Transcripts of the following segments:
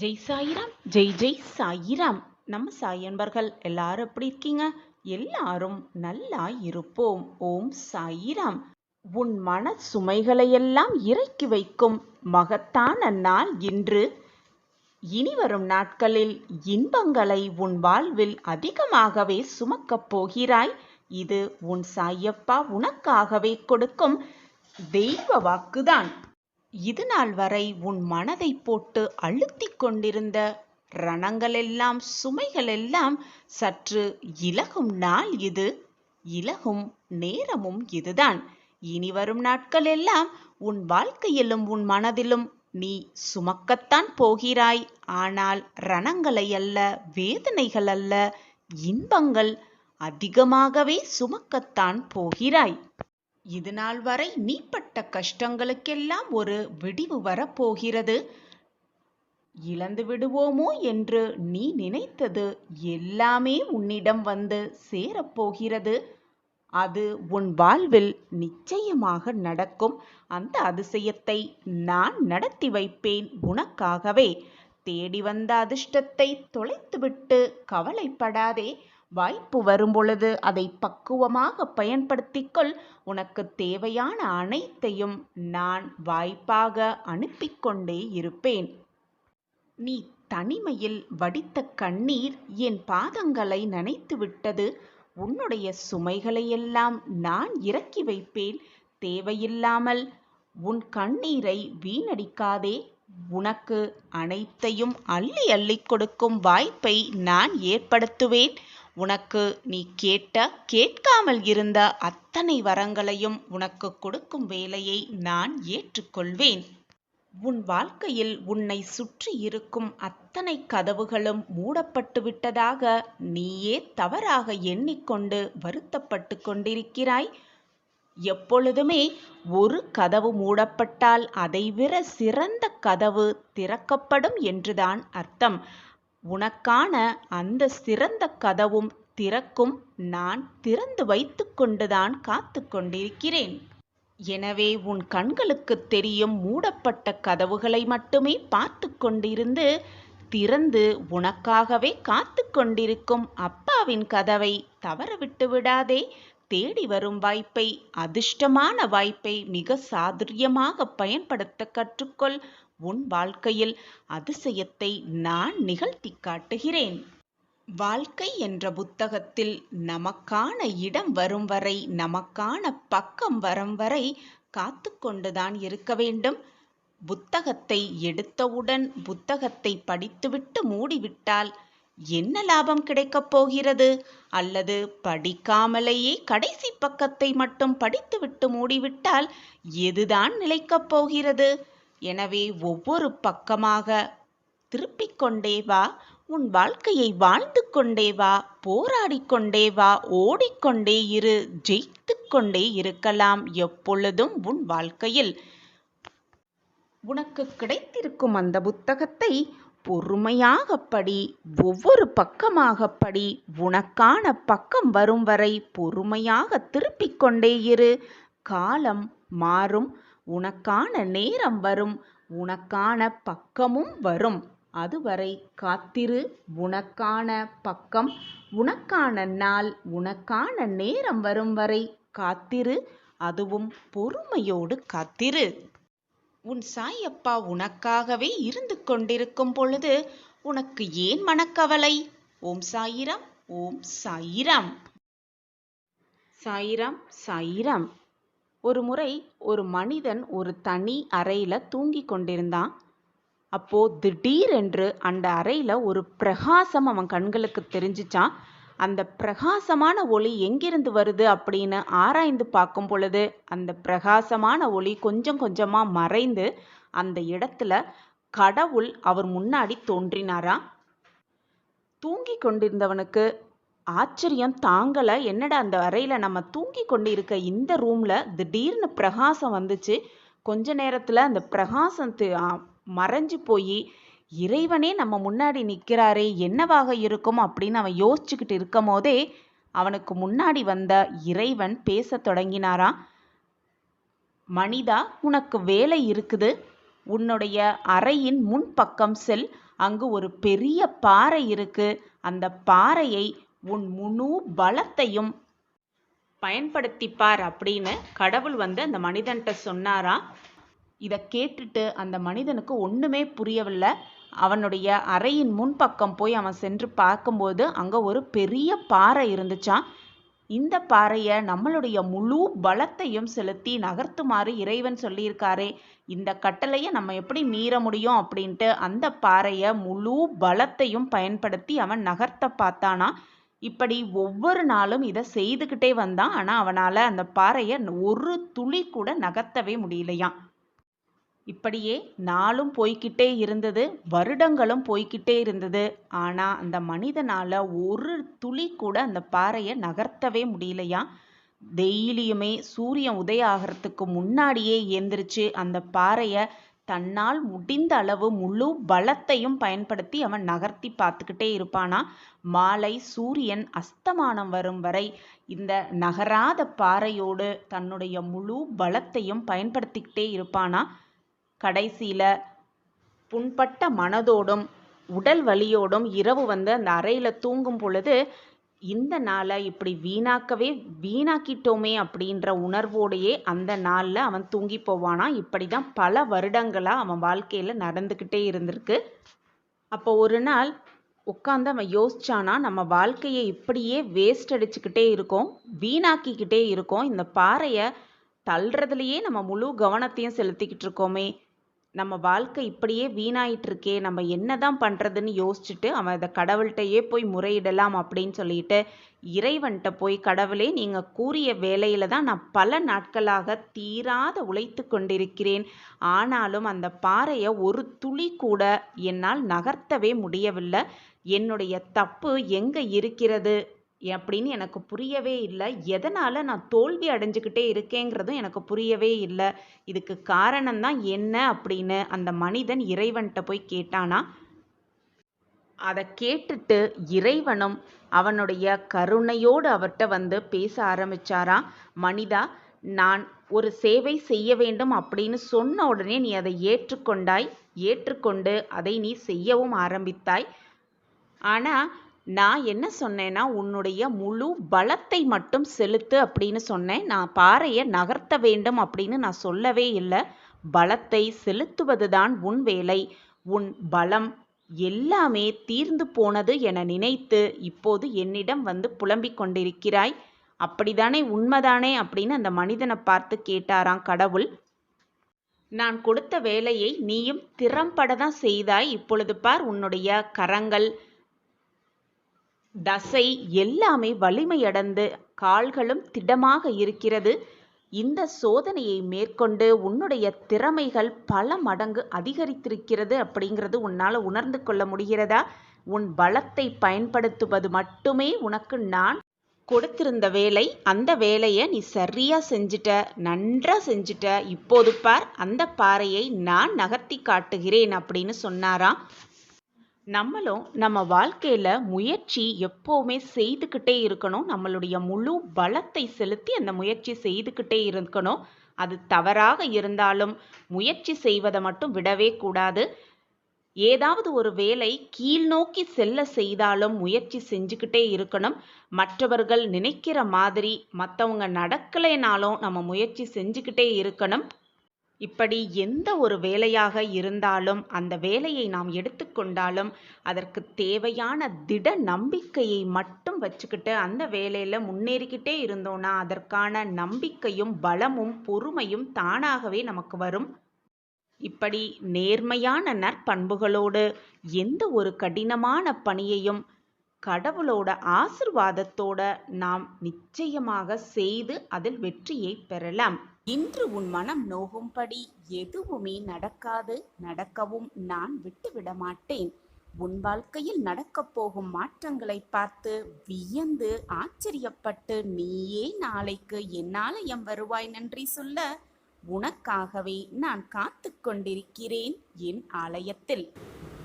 ஜெய் சாயிராம், ஜெய் ஜெய் சாயிராம். நம்ம சாய் அன்பர்கள் எல்லாரும் எப்படி இருக்கீங்க? எல்லாரும் நல்லா இருப்போம். ஓம் சாயிராம். உன் மன சுமைகளையெல்லாம் இறக்கி வைக்கும் மகத்தான நாள் இன்று. இனி வரும் நாட்களில் இன்பங்களை உன் வாழ்வில் அதிகமாகவே சுமக்கப் போகிறாய். இது உன் சாயப்பா உனக்காகவே கொடுக்கும் தெய்வ வாக்குதான். இது நாள் வரை உன் மனதை போட்டு அழுத்திக் கொண்டிருந்த ரணங்களெல்லாம் சுமைகளெல்லாம் சற்று இலகும் நாள் இது. இலகும் நேரமும் இதுதான். இனி வரும் நாட்கள் எல்லாம் உன் வாழ்க்கையிலும் உன் மனதிலும் நீ சுமக்கத்தான் போகிறாய். ஆனால் ரணங்களை அல்ல, வேதனைகள் அல்ல, இன்பங்கள் அதிகமாகவே சுமக்கத்தான் போகிறாய். இது நாள் வரை நீ பட்ட கஷ்டங்களுக்கெல்லாம் ஒரு விடிவு வரப்போகிறது. இழந்து விடுவோமோ என்று நீ நினைத்தது எல்லாமே உன்னிடம் வந்து சேரப்போகிறது. அது உன் வாழ்வில் நிச்சயமாக நடக்கும். அந்த அதிசயத்தை நான் நடத்தி வைப்பேன் உனக்காகவே. தேடி வந்த அதிர்ஷ்டத்தை தொலைத்துவிட்டு கவலைப்படாதே. வாய்ப்பு வரும்பொழுது அதை பக்குவமாக பயன்படுத்திக்கொள். உனக்கு தேவையான அனைத்தையும் நான் வாய்ப்பாக அனுப்பிக்கொண்டே இருப்பேன். நீ தனிமையில் வடித்த கண்ணீர் என் பாதங்களை நனைத்து விட்டது. உன்னுடைய சுமைகளையெல்லாம் நான் இறக்கி வைப்பேன். தேவையில்லாமல் உன் கண்ணீரை வீணடிக்காதே. உனக்கு அனைத்தையும் அள்ளி அள்ளி கொடுக்கும் வாய்ப்பை நான் ஏற்படுத்துவேன். உனக்கு நீ கேட்காமல் இருந்த அத்தனை வரங்களையும் உனக்கு கொடுக்கும் வேலையை நான் ஏற்றுக்கொள்வேன். உன் வாழ்க்கையில் உன்னை சுற்றி இருக்கும் அத்தனை கதவுகளும் மூடப்பட்டு விட்டதாக நீயே தவறாக எண்ணிக்கொண்டு வருத்தப்பட்டு கொண்டிருக்கிறாய். எப்பொழுதுமே ஒரு கதவு மூடப்பட்டால் அதைவிட சிறந்த கதவு திறக்கப்படும் என்றுதான் அர்த்தம். உனக்கான அந்த சிறந்த கதவும் திறக்கும். நான் திறந்து வைத்து கொண்டுதான் காத்து கொண்டிருக்கிறேன். எனவே உன் கண்களுக்கு தெரியும் மூடப்பட்ட கதவுகளை மட்டுமே பார்த்து கொண்டிருந்து திறந்து உனக்காகவே காத்து கொண்டிருக்கும் அப்பாவின் கதவை தவற விட்டு விடாதே. தேடி வரும் வாய்ப்பை, அதிர்ஷ்டமான வாய்ப்பை மிக சாதுரியமாக பயன்படுத்த கற்றுக்கொள். உன் வாழ்க்கையில் அதிசயத்தை நான் நிகழ்த்தி காட்டுகிறேன். வாழ்க்கை என்ற புத்தகத்தில் நமக்கான இடம் வரும் வரை, நமக்கான பக்கம் வரும் வரை காத்து கொண்டுதான் இருக்க வேண்டும். புத்தகத்தை எடுத்தவுடன் புத்தகத்தை படித்துவிட்டு மூடிவிட்டால் என்ன லாபம் கிடைக்கப் போகிறது? அல்லது படிக்காமலேயே கடைசி பக்கத்தை மட்டும் படித்துவிட்டு மூடிவிட்டால் எதுதான் நிலைக்கப் போகிறது? எனவே ஒவ்வொரு பக்கமாக திருப்பிக் கொண்டே வா. உன் வாழ்க்கையை வாழ்ந்து கொண்டே வா. போராடிக்கொண்டே வா. ஓடிக்கொண்டே இரு. ஜெயித்து கொண்டே இருக்கலாம் எப்பொழுதும் உன் வாழ்க்கையில். உனக்கு கிடைத்திருக்கும் அந்த புத்தகத்தை பொறுமையாக படி. ஒவ்வொரு பக்கமாக படி. உனக்கான பக்கம் வரும் வரை பொறுமையாக திருப்பிக் கொண்டே இரு. காலம் மாறும். உனக்கான நேரம் வரும். உனக்கான பக்கமும் வரும். அதுவரை காத்திரு. உனக்கான பக்கம், உனக்கான நாள், உனக்கான நேரம் வரும் வரை காத்திரு. அதுவும் பொறுமையோடு காத்திரு. உன் சாயப்பா உனக்காகவே இருந்து கொண்டிருக்கும் பொழுது உனக்கு ஏன் மனக்கவலை? ஓம் சாயிராம், ஓம் சாயிராம். சாயிராம், சாயிராம். ஒரு முறை ஒரு மனிதன் ஒரு தனி அறையில் தூங்கி கொண்டிருந்தான். அப்போ திடீரென்று அந்த அறையில் ஒரு பிரகாசம் அவன் கண்களுக்கு தெரிஞ்சிச்சான். அந்த பிரகாசமான ஒளி எங்கிருந்து வருது அப்படின்னு ஆராய்ந்து பார்க்கும் பொழுது அந்த பிரகாசமான ஒளி கொஞ்சம் கொஞ்சமாக மறைந்து அந்த இடத்துல கடவுள் அவர் முன்னாடி தோன்றினாராம். தூங்கி கொண்டிருந்தவனுக்கு ஆச்சரியம் தாங்கலை. என்னடா அந்த அறையில் நம்ம தூங்கி கொண்டு இருக்க இந்த ரூமில் திடீர்னு பிரகாசம் வந்துச்சு. கொஞ்ச நேரத்தில் அந்த பிரகாசம் மறைஞ்சு போய் இறைவனே நம்ம முன்னாடி நிற்கிறாரே, என்னவாக இருக்கும் அப்படின்னு அவன் யோசிச்சுக்கிட்டு இருக்கும் போதே அவனுக்கு முன்னாடி வந்த இறைவன் பேச தொடங்கினாராம். மனிதா, உனக்கு வேலை இருக்குது. உன்னுடைய அறையின் முன்பக்கம் செல். அங்கு ஒரு பெரிய பாறை இருக்கு. அந்த பாறையை உன் முழு பலத்தையும் பயன்படுத்திப்பார் அப்படின்னு கடவுள் அந்த மனிதன்கிட்ட சொன்னாராம். இதை கேட்டுட்டு அந்த மனிதனுக்கு ஒண்ணுமே புரியவில்லை. அவனுடைய அறையின் முன்பக்கம் போய் அவன் சென்று பார்க்கும்போது அங்க ஒரு பெரிய பாறை இருந்துச்சாம். இந்த பாறையை நம்மளுடைய முழு பலத்தையும் செலுத்தி நகர்த்துமாறு இறைவன் சொல்லியிருக்காரே, இந்த கட்டளையை நம்ம எப்படி மீற முடியும் அப்படின்ட்டு அந்த பாறையை முழு பலத்தையும் பயன்படுத்தி அவன் நகர்த்த பார்த்தானா. இப்படி ஒவ்வொரு நாளும் இதை செய்துக்கிட்டே வந்தான். ஆனால் அவனால் அந்த பாறையை ஒரு துளி கூட நகர்த்தவே முடியலையாம். இப்படியே நாளும் போய்கிட்டே இருந்தது, வருடங்களும் போய்கிட்டே இருந்தது. ஆனால் அந்த மனிதனால் ஒரு துளி கூட அந்த பாறையை நகர்த்தவே முடியலையாம். டெய்லியுமே சூரியன் உதயம் ஆகிறதுக்கு முன்னாடியே எந்திரிச்சு அந்த பாறையை தன்னால் முடிந்த அளவு முழு பலத்தையும் பயன்படுத்தி அவன் நகர்த்தி பார்த்துக்கிட்டே இருப்பானா. மாலை சூரியன் அஸ்தமானம் வரும் வரை இந்த நகராத பாறையோடு தன்னுடைய முழு பலத்தையும் பயன்படுத்திக்கிட்டே இருப்பானா. கடைசியில புண்பட்ட மனதோடும் உடல் வலியோடும் இரவு அந்த அறையில தூங்கும் பொழுது இந்த நாளை இப்படி வீணாக்கிட்டோமே அப்படின்ற உணர்வோடையே அந்த நாளில் அவன் தூங்கி போவானா. இப்படிதான் பல வருடங்களா அவன் வாழ்க்கையில நடந்துக்கிட்டே இருந்திருக்கு. அப்போ ஒரு நாள் உட்காந்து அவன் யோசிச்சானா, நம்ம வாழ்க்கையை இப்படியே வேஸ்ட் அடிச்சுக்கிட்டே இருக்கோம், வீணாக்கிக்கிட்டே இருக்கோம், இந்த பாறையை தள்ளுறதுலையே நம்ம முழு கவனத்தையும் செலுத்திக்கிட்டு இருக்கோமே, நம்ம வாழ்க்கை இப்படியே வீணாயிட்டு இருக்கே, நம்ம என்னதான் பண்றதுன்னு யோசிச்சுட்டு அவன் அதை கடவுள்கிட்டயே போய் முறையிடலாம் அப்படின்னு சொல்லிட்டு இறைவன்கிட்ட போய், கடவுளே, நீங்க கூறிய வேலையில தான் நான் பல நாட்களாக தீராத உழைத்து கொண்டிருக்கிறேன், ஆனாலும் அந்த பாறையை ஒரு துளி கூட என்னால் நகர்த்தவே முடியவில்லை, என்னுடைய தப்பு எங்க இருக்கிறது அப்படின்னு எனக்கு புரியவே இல்லை, எதனால நான் தோல்வி அடைஞ்சுக்கிட்டே இருக்கேங்கிறதும் எனக்கு புரியவே இல்லை, இதுக்கு காரணம்தான் என்ன அப்படின்னு அந்த மனிதன் இறைவன்கிட்ட போய் கேட்டானா. அதை கேட்டுட்டு இறைவனும் அவனுடைய கருணையோடு அவர்கிட்ட பேச ஆரம்பிச்சாராம். மனிதா, நான் ஒரு சேவை செய்ய வேண்டும் அப்படின்னு சொன்ன உடனே நீ அதை ஏற்றுக்கொண்டு அதை நீ செய்யவும் ஆரம்பித்தாய். ஆனா நான் என்ன சொன்னேன்னா, உன்னுடைய முழு பலத்தை மட்டும் செலுத்து அப்படின்னு சொன்னேன். நான் பாறையை நகர்த்த வேண்டும் அப்படின்னு நான் சொல்லவே இல்லை. பலத்தை செலுத்துவதுதான் உன் வேலை. உன் பலம் எல்லாமே தீர்ந்து போனது என நினைத்து இப்போது என்னிடம் புலம்பிக் கொண்டிருக்கிறாய். அப்படிதானே, உண்மைதானே அப்படின்னு அந்த மனிதனை பார்த்து கேட்டாராம் கடவுள். நான் கொடுத்த வேலையை நீயும் திறம்பட தான் செய்தாய். இப்பொழுது பார், உன்னுடைய கரங்கள், தசை எல்லாமே வலிமையடைந்து கால்களும் திடமாக இருக்கிறது. இந்த சோதனையை மேற்கொண்டு உன்னுடைய திறமைகள் பல மடங்கு அதிகரித்திருக்கிறது அப்படிங்கிறது உன்னால் உணர்ந்து கொள்ள முடிகிறதா? உன் பலத்தை பயன்படுத்துவது மட்டுமே உனக்கு நான் கொடுத்திருந்த வேலை. அந்த வேலையை நீ சரியா செஞ்சுட்ட, நன்றா செஞ்சுட்ட. இப்போது பார், அந்த பாறையை நான் நகர்த்தி காட்டுகிறேன் அப்படின்னு சொன்னாராம். நம்மளும் நம்ம வாழ்க்கையில முயற்சி எப்பவுமே செய்துக்கிட்டே இருக்கணும். நம்மளுடைய முழு பலத்தை செலுத்தி அந்த முயற்சி செய்துக்கிட்டே இருக்கணும். அது தவறாக இருந்தாலும் முயற்சி செய்வதை மட்டும் விடவே கூடாது. ஏதாவது ஒரு வேலை கீழ் நோக்கி செல்ல செய்தாலும் முயற்சி செஞ்சுக்கிட்டே இருக்கணும். மற்றவர்கள் நினைக்கிற மாதிரி மற்றவங்க நடக்கலைனாலும் நம்ம முயற்சி செஞ்சுக்கிட்டே இருக்கணும். இப்படி எந்த ஒரு வேலையாக இருந்தாலும் அந்த வேலையை நாம் எடுத்துக்கொண்டாலும் அதற்கு தேவையான திட நம்பிக்கையை மட்டும் வச்சுக்கிட்டு அந்த வேலையில் முன்னேறிக்கிட்டே இருந்தோன்னா அதற்கான நம்பிக்கையும் பலமும் பொறுமையும் தானாகவே நமக்கு வரும். இப்படி நேர்மையான நற்பண்புகளோடு எந்த ஒரு கடினமான பணியையும் கடவுளோட ஆசிர்வாதத்தோட நாம் நிச்சயமாக செய்து அதில் வெற்றியை பெறலாம். இன்று உன் மனம் நோகும்படி எதுவுமே நடக்காது, நடக்கவும் நான் விட்டுவிட மாட்டேன். உன் வாழ்க்கையில் நடக்கப் போகும் மாற்றங்களை பார்த்து வியந்து ஆச்சரியப்பட்டு நீயே நாளைக்கு என் ஆலயம் வருவாய் நன்றி சொல்ல உனக்காகவே நான் காத்து கொண்டிருக்கிறேன் என் ஆலயத்தில்.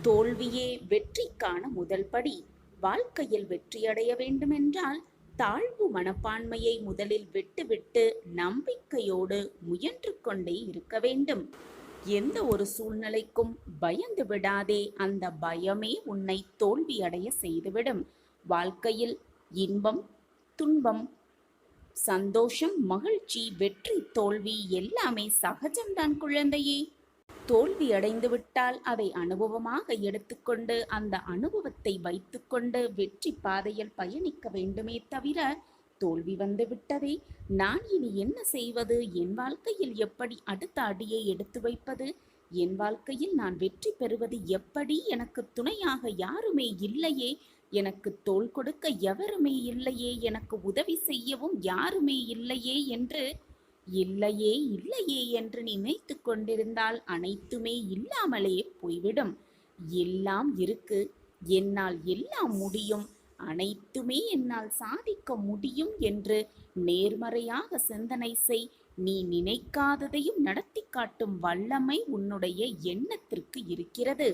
தோல்வியே வெற்றிக்கான முதல் படி. வாழ்க்கையில் வெற்றியடைய வேண்டுமென்றால் தாழ்வு மனப்பான்மையை முதலில் விட்டுவிட்டு நம்பிக்கையோடு முயன்று கொண்டே இருக்க வேண்டும். எந்த ஒரு சூழ்நிலைக்கும் பயந்து விடாதே. அந்த பயமே உன்னை தோல்வியடைய செய்துவிடும். வாழ்க்கையில் இன்பம், துன்பம், சந்தோஷம், மகிழ்ச்சி, வெற்றி, தோல்வி எல்லாமே சகஜம்தான் குழந்தையே. தோல்வி அடைந்து விட்டால் அதை அனுபவமாக எடுத்துக்கொண்டு அந்த அனுபவத்தை வைத்துக்கொண்டு வெற்றி பாதையில் பயணிக்க வேண்டுமே தவிர, தோல்வி வந்து விட்டதே, நான் இனி என்ன செய்வது, என் வாழ்க்கையில் எப்படி அடுத்த அடியை எடுத்து வைப்பது, என் வாழ்க்கையில் நான் வெற்றி பெறுவது எப்படி, எனக்கு துணையாக யாருமே இல்லையே, எனக்கு தோள் கொடுக்க எவருமே இல்லையே, எனக்கு உதவி செய்யவும் யாருமே இல்லையே என்று இல்லையே இல்லையே என்று நினைத்து கொண்டிருந்தால் அனைத்துமே இல்லாமலே போய்விடும். எல்லாம் இருக்கு, என்னால் எல்லாம் முடியும், அனைத்துமே என்னால் சாதிக்க முடியும் என்று நேர்மறையாக சிந்தனை செய். நீ நினைக்காததையும் நடத்தி காட்டும் வல்லமை உன்னுடைய எண்ணத்திற்கு இருக்கிறது.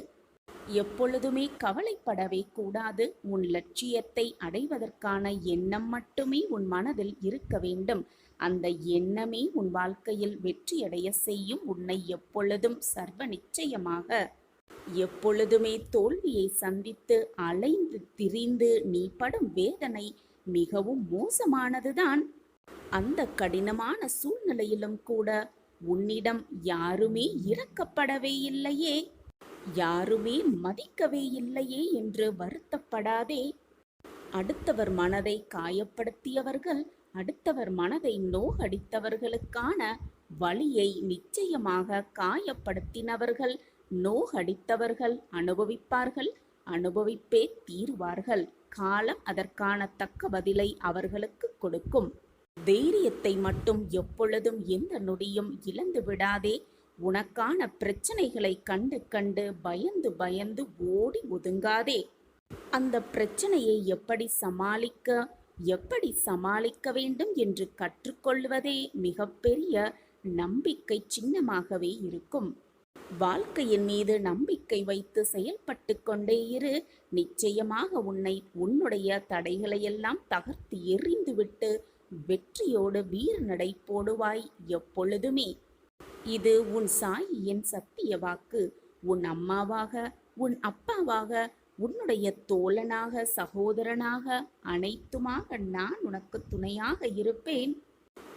எப்பொழுதுமே கவலைப்படவே கூடாது. உன் லட்சியத்தை அடைவதற்கான எண்ணம் மட்டுமே உன் மனதில் இருக்க வேண்டும். அந்த எண்ணமே உன் வாழ்க்கையில் வெற்றியடைய செய்யும். உன்னை எப்பொழுதும் சர்வ நிச்சயமாக எப்பொழுதுமே தோல்வியை சந்தித்து அலைந்து திரிந்து நீ படும் வேதனை மிகவும் மோசமானதுதான். அந்த கடினமான சூழ்நிலையிலும் கூட உன்னிடம் யாருமே இரக்கப்படவே இல்லையே, யாருமே மதிக்கவே இல்லையே என்று வருத்தப்படாதே. அடுத்தவர் மனதை காயப்படுத்தியவர்கள், அடுத்தவர் மனதை நோகடித்தவர்களுக்கான வலியை நிச்சயமாக காயப்படுத்தினவர்கள், நோகடித்தவர்கள் அனுபவிப்பார்கள், அனுபவிப்பே தீருவார்கள். காலம் அதற்கான தக்க பதிலை அவர்களுக்கு கொடுக்கும். தைரியத்தை மட்டும் எப்பொழுதும் எந்த நொடியும் இழந்து விடாதே. உனக்கான பிரச்சனைகளை கண்டு கண்டு பயந்து பயந்து ஓடி ஒதுங்காதே. அந்த பிரச்சனையை எப்படி சமாளிக்க வேண்டும் என்று கற்றுக்கொள்வதே மிகப்பெரிய நம்பிக்கை சின்னமாகவே இருக்கும். வாழ்க்கையின் மீது நம்பிக்கை வைத்து செயல்பட்டு கொண்டே இரு. நிச்சயமாக உன்னுடைய தடைகளையெல்லாம் தகர்த்து எறிந்துவிட்டு வெற்றியோடு வீர நடை போடுவாய் எப்பொழுதுமே. இது உன் சாயியின் சத்திய வாக்கு. உன் அம்மாவாக, உன் அப்பாவாக, உன்னுடைய தோழனாக, சகோதரனாக, அனைத்துமாக நான் உனக்கு துணையாக இருப்பேன்.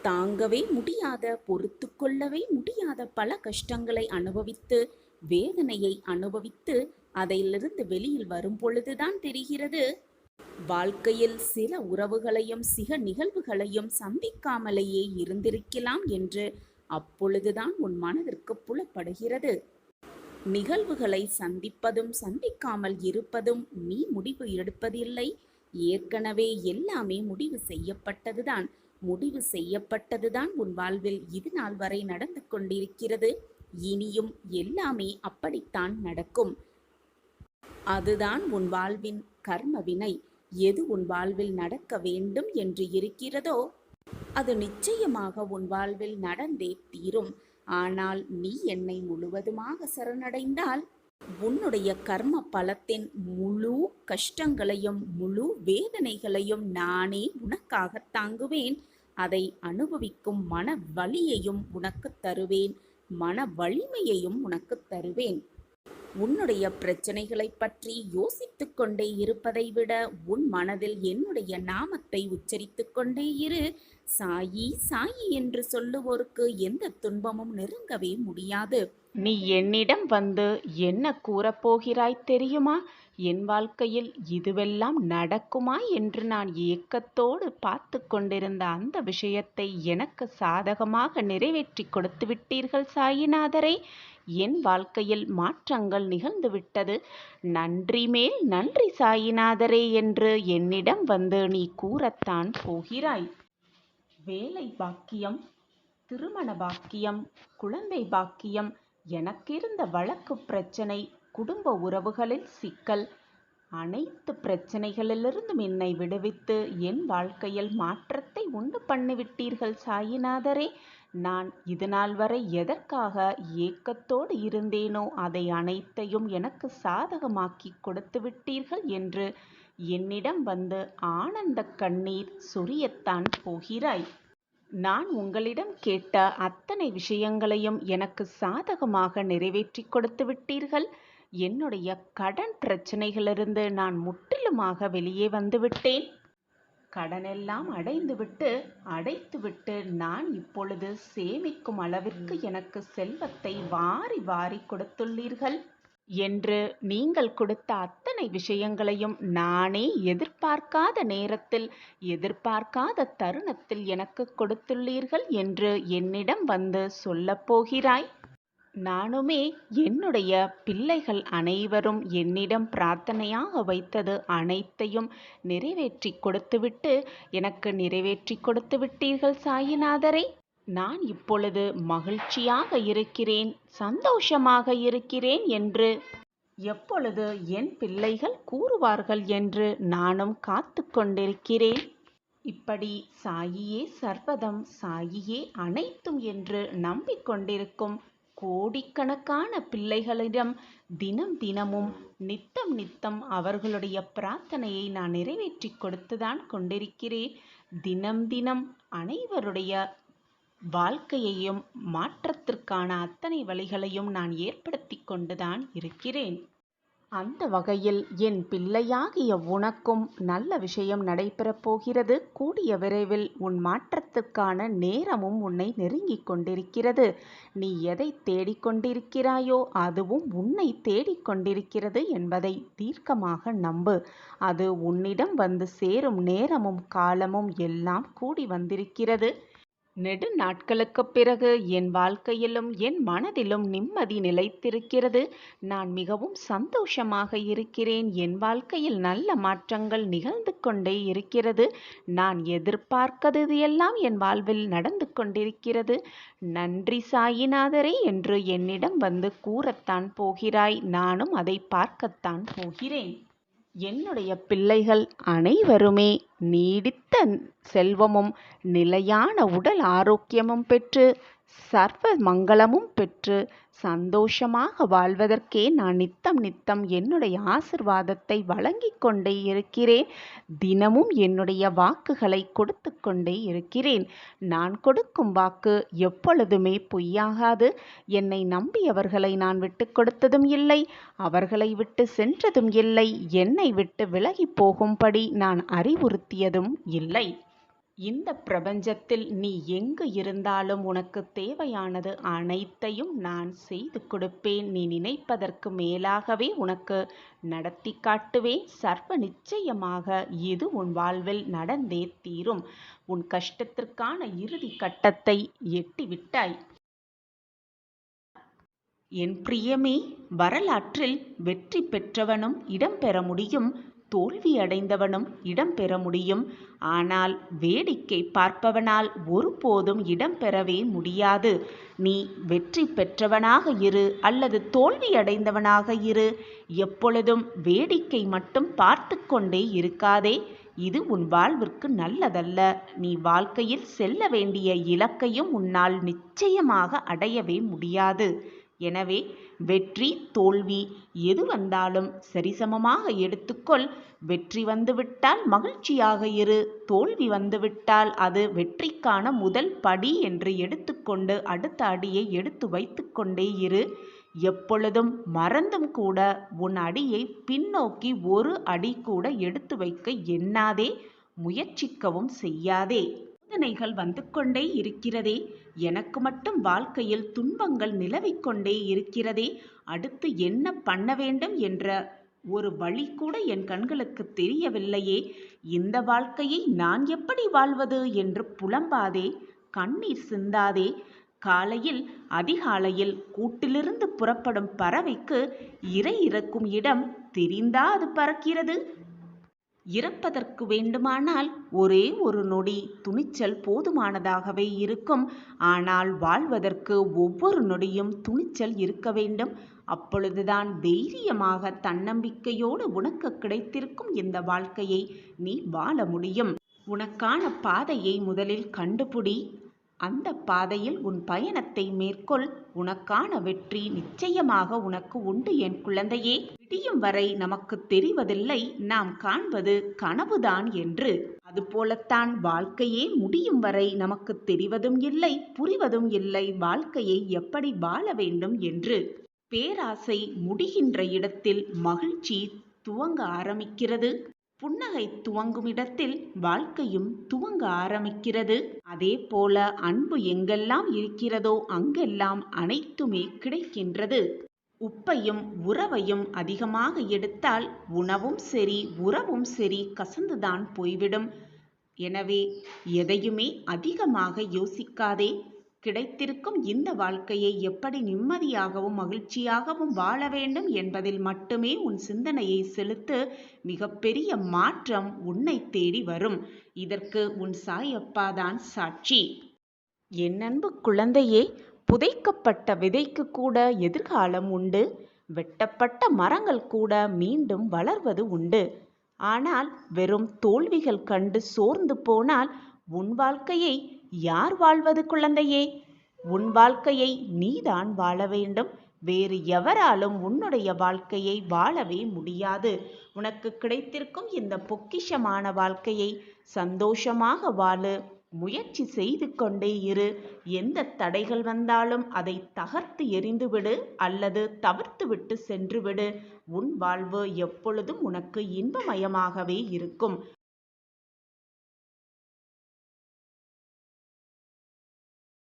தாங்கவே முடியாத, பொறுத்து கொள்ளவே முடியாத பல கஷ்டங்களை அனுபவித்து, வேதனையை அனுபவித்து அதிலிருந்து வெளியில் வரும் பொழுதுதான் தெரிகிறது, வாழ்க்கையில் சில உறவுகளையும் சில நிகழ்வுகளையும் சந்திக்காமலேயே இருந்திருக்கலாம் என்று. அப்பொழுதுதான் உன் மனதிற்கு புலப்படுகிறது. நிகழ்வுகளை சந்திப்பதும் சந்திக்காமல் இருப்பதும் நீ முடிவு எடுப்பதில்லை. ஏற்கனவே எல்லாமே முடிவு செய்யப்பட்டதுதான். முடிவு செய்யப்பட்டதுதான் உன் வாழ்வில் இது நாள் வரை நடந்து கொண்டிருக்கிறது. இனியும் எல்லாமே அப்படித்தான் நடக்கும். அதுதான் உன் வாழ்வின் கர்ம வினை. எது உன் வாழ்வில் நடக்க வேண்டும் என்று இருக்கிறதோ அது நிச்சயமாக உன் வாழ்வில் நடந்தே தீரும். ஆனால் நீ என்னை முழுவதுமாக சரணடைந்தால் உன்னுடைய கர்ம பலத்தின் முழு கஷ்டங்களையும் முழு வேதனைகளையும் நானே உனக்காக தாங்குவேன். அதை அனுபவிக்கும் மன வலியையும் உனக்கு தருவேன், மன வலிமையையும் உனக்கு தருவேன். உன்னுடைய பிரச்சனைகளை பற்றி யோசித்து கொண்டே இருப்பதை விட உன் மனதில் என்னுடைய நாமத்தை உச்சரித்து கொண்டே இரு. சாயி சாயி என்று சொல்லுவோருக்கு எந்த துன்பமும் நெருங்கவே முடியாது. நீ என்னிடம் வந்து என்ன கூறப்போகிறாய் தெரியுமா? என் வாழ்க்கையில் இதுவெல்லாம் நடக்குமா என்று நான் ஏக்கத்தோடு பார்த்து கொண்டிருந்த அந்த விஷயத்தை எனக்கு சாதகமாக நிறைவேற்றி கொடுத்து விட்டீர்கள் சாயிநாதரே. என் வாழ்க்கையில் மாற்றங்கள் நிகழ்ந்துவிட்டது. நன்றி மேல் நன்றி சாயிநாதரே என்று என்னிடம் வந்து நீ கூறத்தான் போகிறாய். வேலை பாக்கியம், திருமண பாக்கியம், குழந்தை பாக்கியம், எனக்கிருந்த வழக்கு பிரச்சனை, குடும்ப உறவுகளில் சிக்கல், அனைத்து பிரச்சனைகளிலிருந்தும் என்னை விடுவித்து என் வாழ்க்கையில் மாற்றத்தை உண்டு பண்ணிவிட்டீர்கள் சாயிநாதரே. நான் இது நாள் வரை எதற்காக ஏக்கத்தோடு இருந்தேனோ அதை அனைத்தையும் எனக்கு சாதகமாக்கி கொடுத்து விட்டீர்கள் என்று என்னிடம் வந்து ஆனந்த கண்ணீர் சொரியத்தான் போகிறாய். நான் உங்களிடம் கேட்ட அத்தனை விஷயங்களையும் எனக்கு சாதகமாக நிறைவேற்றிக் கொடுத்து விட்டீர்கள். என்னுடைய கடன் பிரச்சனைகளிலிருந்து நான் முற்றிலுமாக வெளியே வந்துவிட்டேன். கடனெல்லாம் அடைத்துவிட்டு நான் இப்பொழுது சேமிக்கும் அளவிற்கு எனக்கு செல்வத்தை வாரி வாரி கொடுத்துள்ளீர்கள் என்று நீங்கள் கொடுத்த அத்தனை விஷயங்களையும் நானே எதிர்பார்க்காத நேரத்தில், எதிர்பார்க்காத தருணத்தில் எனக்கு கொடுத்துள்ளீர்கள் என்று என்னிடம் வந்து சொல்லப் போகிறாய். நானுமே என்னுடைய பிள்ளைகள் அனைவரும் என்னிடம் பிரார்த்தனையாக வைத்தது அனைத்தையும் நிறைவேற்றி கொடுத்துவிட்டு எனக்கு நிறைவேற்றி கொடுத்து விட்டீர்கள் சாயிநாதரே. நான் இப்பொழுது மகிழ்ச்சியாக இருக்கிறேன், சந்தோஷமாக இருக்கிறேன் என்று எப்பொழுது என் பிள்ளைகள் கூறுவார்கள் என்று நானும் காத்து கொண்டிருக்கிறேன். இப்படி சாயியே சர்வதம், சாயியே அனைத்தும் என்று நம்பிக்கொண்டிருக்கும் கோடிக்கணக்கான பிள்ளைகளிடம் தினமும் நித்தம் அவர்களுடைய பிரார்த்தனையை நான் நிறைவேற்றி கொடுத்துதான் கொண்டிருக்கிறேன். தினம் அனைவருடைய வாழ்க்கையையும் மாற்றத்திற்கான அத்தனை வழிகளையும் நான் ஏற்படுத்தி கொண்டுதான் இருக்கிறேன். அந்த வகையில் என் பிள்ளையாகிய உனக்கும் நல்ல விஷயம் நடைபெறப் போகிறது. கூடிய விரைவில் உன் மாற்றத்துக்கான நேரமும் உன்னை நெருங்கிக் கொண்டிருக்கிறது. நீ எதை தேடிக்கொண்டிருக்கிறாயோ அதுவும் உன்னை தேடிக்கொண்டிருக்கிறது என்பதை தீர்க்கமாக நம்பு. அது உன்னிடம் வந்து சேரும் நேரமும் காலமும் எல்லாம் கூடி வந்திருக்கிறது. நெடு நாட்களுக்குப் பிறகு என் வாழ்க்கையிலும் என் மனதிலும் நிம்மதி நிலைத்திருக்கிறது. நான் மிகவும் சந்தோஷமாக இருக்கிறேன். என் வாழ்க்கையில் நல்ல மாற்றங்கள் நிகழ்ந்து கொண்டே இருக்கிறது. நான் எதிர்பார்க்கிறது எல்லாம் என் வாழ்வில் நடந்து கொண்டிருக்கிறது. நன்றி சாயிநாதரே என்று என்னிடம் வந்து கூறத்தான் போகிறாய். நானும் அதை பார்க்கத்தான் போகிறேன். என்னுடைய பிள்ளைகள் அனைவருமே நீடித்த செல்வமும் நிலையான உடல் ஆரோக்கியமும் பெற்று சர்வ மங்களமும் பெற்று சந்தோஷமாக வாழ்வதற்கே நான் நித்தம் என்னுடைய ஆசிர்வாதத்தை வழங்கிக் கொண்டே இருக்கிறேன். தினமும் என்னுடைய வாக்குகளை கொடுத்து கொண்டே இருக்கிறேன். நான் கொடுக்கும் வாக்கு எப்பொழுதுமே பொய்யாகாது. என்னை நம்பியவர்களை நான் விட்டு கொடுத்ததும் இல்லை, அவர்களை விட்டு சென்றதும் இல்லை, என்னை விட்டு விலகி போகும்படி நான் அறிவுறுத்தியதும் இல்லை. இந்த பிரபஞ்சத்தில் நீ எங்கு இருந்தாலும் உனக்கு தேவையானது அனைத்தையும் நான் செய்து கொடுப்பேன். நீ நினைப்பதற்கு மேலாகவே உனக்கு நடத்தி காட்டுவேன். சர்வ நிச்சயமாக இது உன் வாழ்வில் நடந்தே தீரும். உன் கஷ்டத்திற்கான இறுதி கட்டத்தை எட்டிவிட்டாய். என் பிரியமே, வரலாற்றில் வெற்றி பெற்றவனும் இடம்பெற முடியும், தோல்வி அடைந்தவனும் இடம்பெற முடியும். ஆனால் வேடிக்கை பார்ப்பவனால் ஒருபோதும் இடம்பெறவே முடியாது. நீ வெற்றி பெற்றவனாக இரு அல்லது தோல்வி அடைந்தவனாக இரு. எப்பொழுதும் வேடிக்கை மட்டும் பார்த்து கொண்டே இருக்காதே. இது உன் வாழ்விற்கு நல்லதல்ல. நீ வாழ்க்கையில் செல்ல வேண்டிய இலக்கையும் உன்னால் நிச்சயமாக அடையவே முடியாது. எனவே வெற்றி தோல்வி எது வந்தாலும் சரிசமமாக எடுத்துக்கொள். வெற்றி வந்துவிட்டால் மகிழ்ச்சியாக இரு. தோல்வி வந்துவிட்டால் அது வெற்றிக்கான முதல் படி என்று எடுத்துக்கொண்டு அடுத்த அடியை எடுத்து வைத்து கொண்டே இரு. எப்பொழுதும் மறந்தும் கூட உன் அடியை பின்னோக்கி ஒரு அடி கூட எடுத்து வைக்க எண்ணாதே, முயற்சிக்கவும் செய்யாதே. சோதனைகள் வந்து கொண்டே இருக்கிறதே, எனக்கு மட்டும் வாழ்க்கையில் துன்பங்கள் நிலவிக்கொண்டே இருக்கிறதே, அடுத்து என்ன பண்ண வேண்டும் என்ற ஒரு வழி கூட என் கண்களுக்கு தெரியவில்லையே, இந்த வாழ்க்கையை நான் எப்படி வாழ்வது என்று புலம்பாதே, கண்ணீர் சிந்தாதே. காலையில் அதிகாலையில் கூட்டிலிருந்து புறப்படும் பறவைக்கு இரை இறக்கும் இடம் தெரிந்தா அது பறக்கிறது? இறப்பதற்கு வேண்டுமானால் ஒரே ஒரு நொடி துணிச்சல் போதுமானதாகவே இருக்கும். ஆனால் வாழ்வதற்கு ஒவ்வொரு நொடியும் துணிச்சல் இருக்க வேண்டும். அப்பொழுதுதான் தைரியமாக தன்னம்பிக்கையோடு உனக்கு கிடைத்திருக்கும் இந்த வாழ்க்கையை நீ வாழ முடியும். உனக்கான பாதையை முதலில் கண்டுபிடி. அந்த பாதையில் உன் பயணத்தை மேற்கொள். உனக்கான வெற்றி நிச்சயமாக உனக்கு உண்டு என் குழந்தையே. விடியும் வரை நமக்கு தெரிவதில்லை நாம் காண்பது கனவுதான் என்று. அதுபோலத்தான் வாழ்க்கையே முடியும் வரை நமக்கு தெரிவதும் இல்லை, புரிவதும் இல்லை வாழ்க்கையை எப்படி வாழ வேண்டும் என்று. பேராசை முடிகின்ற இடத்தில் மகிழ்ச்சி துவங்க ஆரம்பிக்கிறது. புன்னகை துவங்கும் இடத்தில் வாழ்க்கையும் துவங்க ஆரம்பிக்கிறது. அதே போல அன்பு எங்கெல்லாம் இருக்கிறதோ அங்கெல்லாம் அனைத்துமே கிடைக்கின்றது. உப்பையும் உறவையும் அதிகமாக எடுத்தால் உணவும் சரி உறவும் சரி கசந்துதான் போய்விடும். எனவே எதையுமே அதிகமாக யோசிக்காதே. கிடைத்திருக்கும் இந்த வாழ்க்கையை எப்படி நிம்மதியாகவும் மகிழ்ச்சியாகவும் வாழ வேண்டும் என்பதில் மட்டுமே உன் சிந்தனையை செலுத்து. மிகப்பெரிய மாற்றம் உன்னை தேடி வரும். இதற்கு உன் சாயப்பா தான் சாட்சி. என் அன்பு குழந்தையே, புதைக்கப்பட்ட விதைக்கு கூட எதிர்காலம் உண்டு. வெட்டப்பட்ட மரங்கள் கூட மீண்டும் வளர்வது உண்டு. ஆனால் வெறும் தோல்விகள் கண்டு சோர்ந்து போனால் உன் வாழ்க்கையை யார் வாழ்வது குழந்தையே? உன் வாழ்க்கையை நீதான் வாழ வேண்டும். வேறு எவராலும் உன்னுடைய வாழ்க்கையை வாழவே முடியாது. உனக்கு கிடைத்திருக்கும் இந்த பொக்கிஷமான வாழ்க்கையை சந்தோஷமாக வாழு. முயற்சி செய்து கொண்டே இரு. எந்த தடைகள் வந்தாலும் அதை தகர்த்து எறிந்துவிடு அல்லது தவிர்த்து விட்டு சென்றுவிடு. உன் வாழ்வு எப்பொழுதும் உனக்கு இன்பமயமாகவே இருக்கும்.